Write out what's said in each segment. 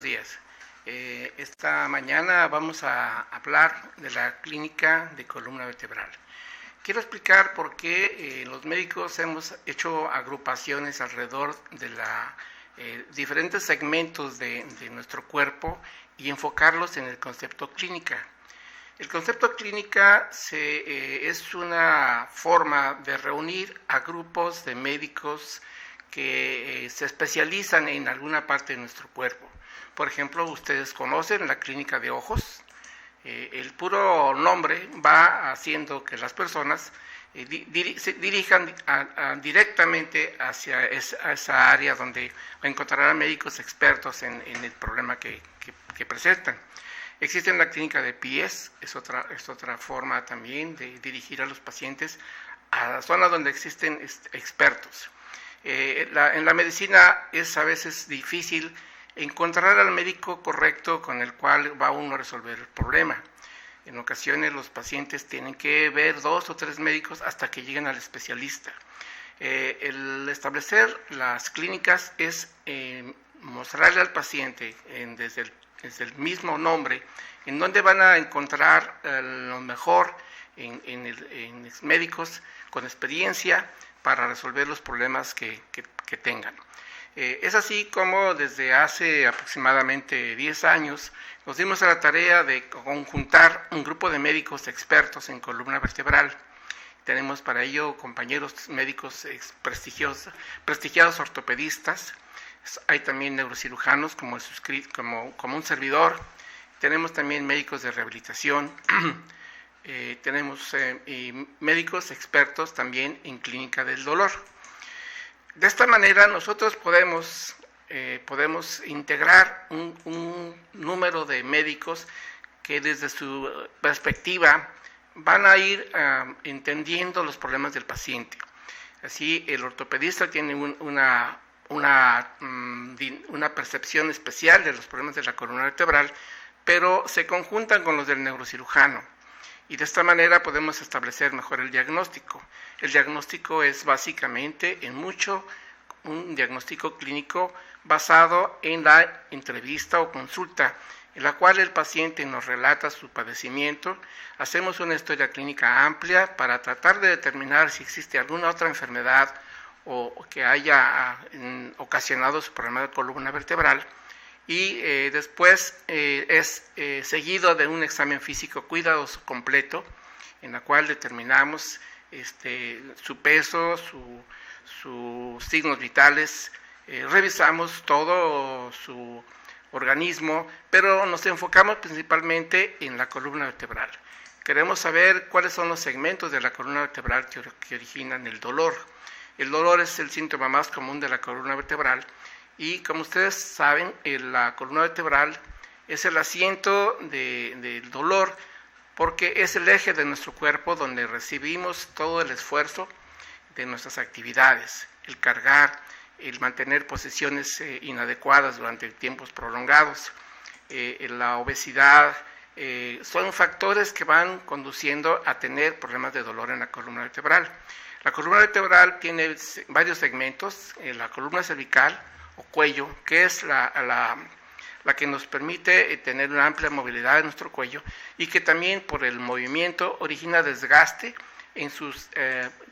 Días. Esta mañana vamos a hablar de la clínica de columna vertebral. Quiero explicar por qué los médicos hemos hecho agrupaciones alrededor de diferentes segmentos de nuestro cuerpo y enfocarlos en el concepto clínica. El concepto clínica es una forma de reunir a grupos de médicos que se especializan en alguna parte de nuestro cuerpo. Por ejemplo, ustedes conocen la clínica de ojos. El puro nombre va haciendo que las personas se dirijan directamente hacia esa área donde encontrarán médicos expertos en el problema que presentan. Existe la clínica de pies, es otra forma también de dirigir a los pacientes a zonas donde existen expertos. En la medicina es a veces difícil encontrar al médico correcto con el cual va uno a resolver el problema. En ocasiones los pacientes tienen que ver 2 o 3 médicos hasta que lleguen al especialista. El establecer las clínicas es mostrarle al paciente desde el mismo nombre en donde van a encontrar lo mejor en médicos con experiencia para resolver los problemas que tengan. Es así como desde hace aproximadamente 10 años nos dimos a la tarea de conjuntar un grupo de médicos expertos en columna vertebral. Tenemos para ello compañeros médicos prestigiados ortopedistas, hay también neurocirujanos como un servidor, tenemos también médicos de rehabilitación, tenemos médicos expertos también en clínica del dolor. De esta manera nosotros podemos integrar un número de médicos que desde su perspectiva van a ir entendiendo los problemas del paciente. Así el ortopedista tiene una percepción especial de los problemas de la columna vertebral, pero se conjuntan con los del neurocirujano. Y de esta manera podemos establecer mejor el diagnóstico. El diagnóstico es básicamente un diagnóstico clínico basado en la entrevista o consulta, en la cual el paciente nos relata su padecimiento. Hacemos una historia clínica amplia para tratar de determinar si existe alguna otra enfermedad o que haya ocasionado su problema de columna vertebral. Y después es seguido de un examen físico cuidadoso completo, en la cual determinamos su peso, sus signos vitales, revisamos todo su organismo, pero nos enfocamos principalmente en la columna vertebral. Queremos saber cuáles son los segmentos de la columna vertebral que originan el dolor. El dolor es el síntoma más común de la columna vertebral. Y como ustedes saben, la columna vertebral es el asiento del dolor porque es el eje de nuestro cuerpo donde recibimos todo el esfuerzo de nuestras actividades, el cargar, el mantener posiciones inadecuadas durante tiempos prolongados, la obesidad, son factores que van conduciendo a tener problemas de dolor en la columna vertebral. La columna vertebral tiene varios segmentos, la columna cervical, o cuello, que es la que nos permite tener una amplia movilidad de nuestro cuello y que también por el movimiento origina desgaste en sus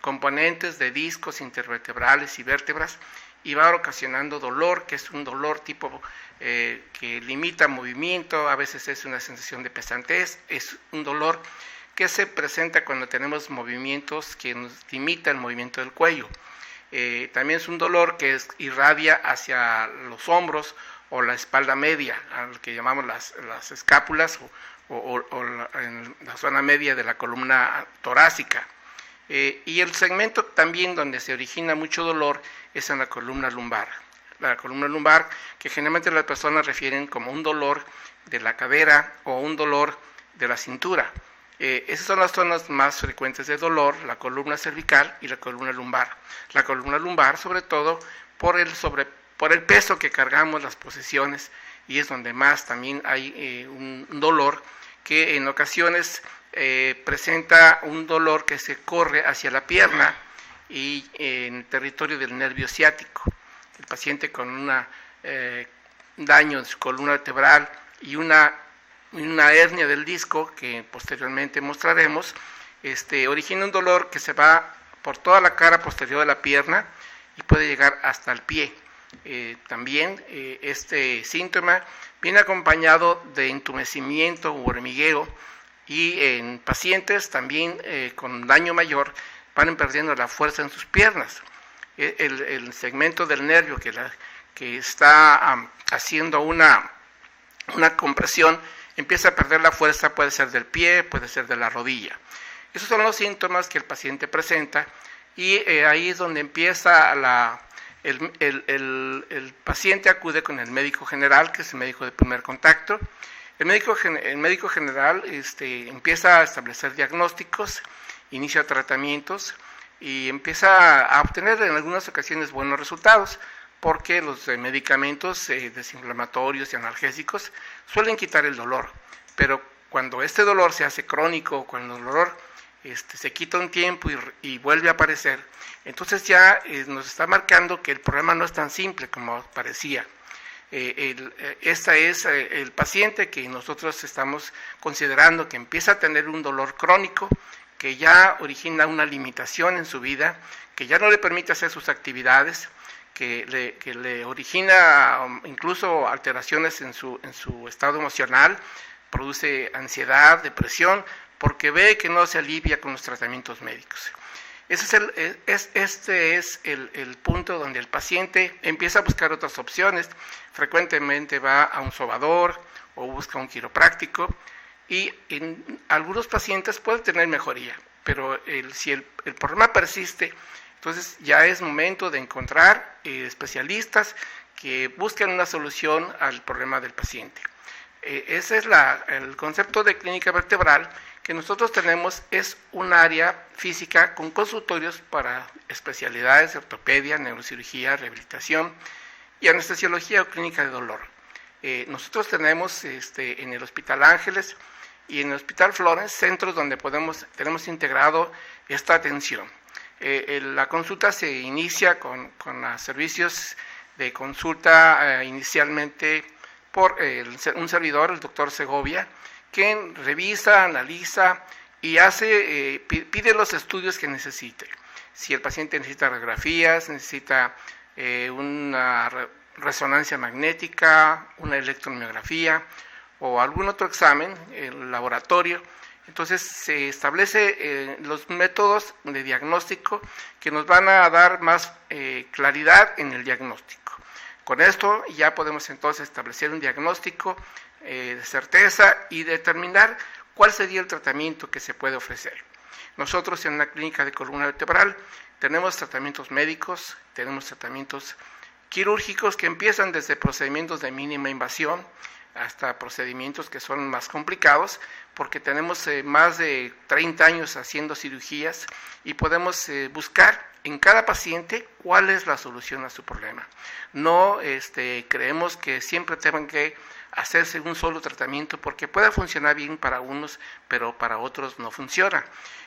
componentes de discos intervertebrales y vértebras y va ocasionando dolor, que es un dolor tipo que limita movimiento, a veces es una sensación de pesantez, es un dolor que se presenta cuando tenemos movimientos que nos limitan el movimiento del cuello. También es un dolor que irradia hacia los hombros o la espalda media, a lo que llamamos las escápulas o en la zona media de la columna torácica. Y el segmento también donde se origina mucho dolor es en la columna lumbar. La columna lumbar, que generalmente las personas refieren como un dolor de la cadera o un dolor de la cintura. Esas son las zonas más frecuentes de dolor, la columna cervical y la columna lumbar. La columna lumbar, sobre todo, por el peso que cargamos las posiciones, y es donde más también hay un dolor que en ocasiones presenta un dolor que se corre hacia la pierna y en el territorio del nervio ciático. El paciente con una daño de su columna vertebral y una hernia del disco, que posteriormente mostraremos, origina un dolor que se va por toda la cara posterior de la pierna y puede llegar hasta el pie. También este síntoma viene acompañado de entumecimiento u hormigueo, y en pacientes también con daño mayor van perdiendo la fuerza en sus piernas. El segmento del nervio que está haciendo una compresión empieza a perder la fuerza, puede ser del pie, puede ser de la rodilla. Esos son los síntomas que el paciente presenta, y ahí es donde empieza el paciente acude con el médico general, que es el médico de primer contacto. El médico general empieza a establecer diagnósticos, inicia tratamientos y empieza a obtener en algunas ocasiones buenos resultados, porque los medicamentos desinflamatorios y analgésicos suelen quitar el dolor, pero cuando este dolor se hace crónico, cuando el dolor se quita un tiempo y vuelve a aparecer, entonces ya nos está marcando que el problema no es tan simple como parecía. Este es el paciente que nosotros estamos considerando que empieza a tener un dolor crónico, que ya origina una limitación en su vida, que ya no le permite hacer sus actividades, que le origina incluso alteraciones en su estado emocional, produce ansiedad, depresión, porque ve que no se alivia con los tratamientos médicos. Este es el punto donde el paciente empieza a buscar otras opciones. Frecuentemente va a un sobador o busca un quiropráctico, y en algunos pacientes puede tener mejoría, pero si el problema persiste, entonces ya es momento de encontrar especialistas que busquen una solución al problema del paciente. Ese es el concepto de clínica vertebral que nosotros tenemos. Es un área física con consultorios para especialidades de ortopedia, neurocirugía, rehabilitación y anestesiología o clínica de dolor. Nosotros tenemos en el Hospital Ángeles y en el Hospital Florence centros donde tenemos integrado esta atención. La consulta se inicia con los servicios de consulta inicialmente por un servidor, el doctor Segovia, quien revisa, analiza y pide los estudios que necesite. Si el paciente necesita radiografías, necesita una resonancia magnética, una electromiografía o algún otro examen, el laboratorio, entonces se establece los métodos de diagnóstico que nos van a dar más claridad en el diagnóstico. Con esto ya podemos entonces establecer un diagnóstico de certeza y determinar cuál sería el tratamiento que se puede ofrecer. Nosotros en la clínica de columna vertebral tenemos tratamientos médicos, tenemos tratamientos quirúrgicos que empiezan desde procedimientos de mínima invasión hasta procedimientos que son más complicados, porque tenemos más de 30 años haciendo cirugías y podemos buscar en cada paciente cuál es la solución a su problema. No creemos que siempre tengan que hacerse un solo tratamiento, porque puede funcionar bien para unos, pero para otros no funciona.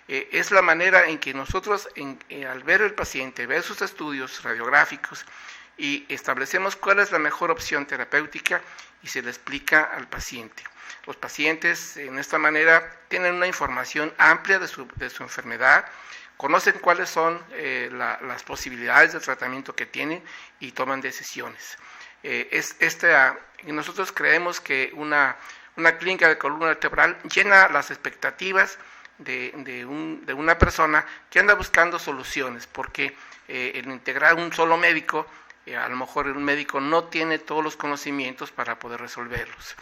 Es la manera en que nosotros, al ver el paciente, ver sus estudios radiográficos, y establecemos cuál es la mejor opción terapéutica y se le explica al paciente. Los pacientes en esta manera tienen una información amplia de su enfermedad, conocen cuáles son las posibilidades de tratamiento que tienen y toman decisiones. Nosotros creemos que una clínica de columna vertebral llena las expectativas de una persona que anda buscando soluciones, porque el integrar un solo médico, a lo mejor el médico no tiene todos los conocimientos para poder resolverlos.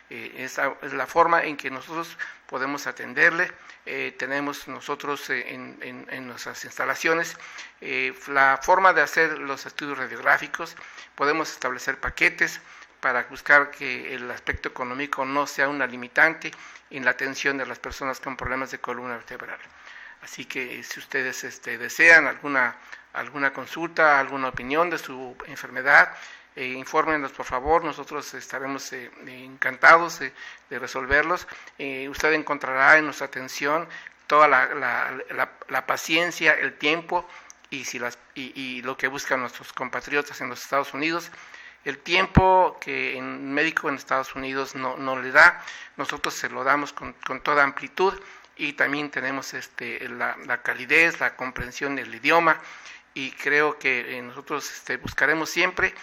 Esa es la forma en que nosotros podemos atenderle. Tenemos nosotros en nuestras instalaciones la forma de hacer los estudios radiográficos. Podemos establecer paquetes para buscar que el aspecto económico no sea una limitante en la atención de las personas con problemas de columna vertebral. Así que si ustedes desean alguna consulta, alguna opinión de su enfermedad, infórmenos por favor, nosotros estaremos encantados de resolverlos. Usted encontrará en nuestra atención toda la paciencia, el tiempo y lo que buscan nuestros compatriotas en los Estados Unidos, El tiempo que un médico en Estados Unidos no le da, nosotros se lo damos con toda amplitud, y también tenemos la calidez, la comprensión del idioma, y creo que nosotros buscaremos siempre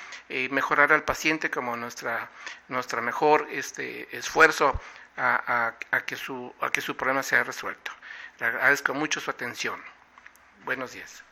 mejorar al paciente como nuestra mejor esfuerzo a que su problema sea resuelto. Le agradezco mucho su atención. Buenos días.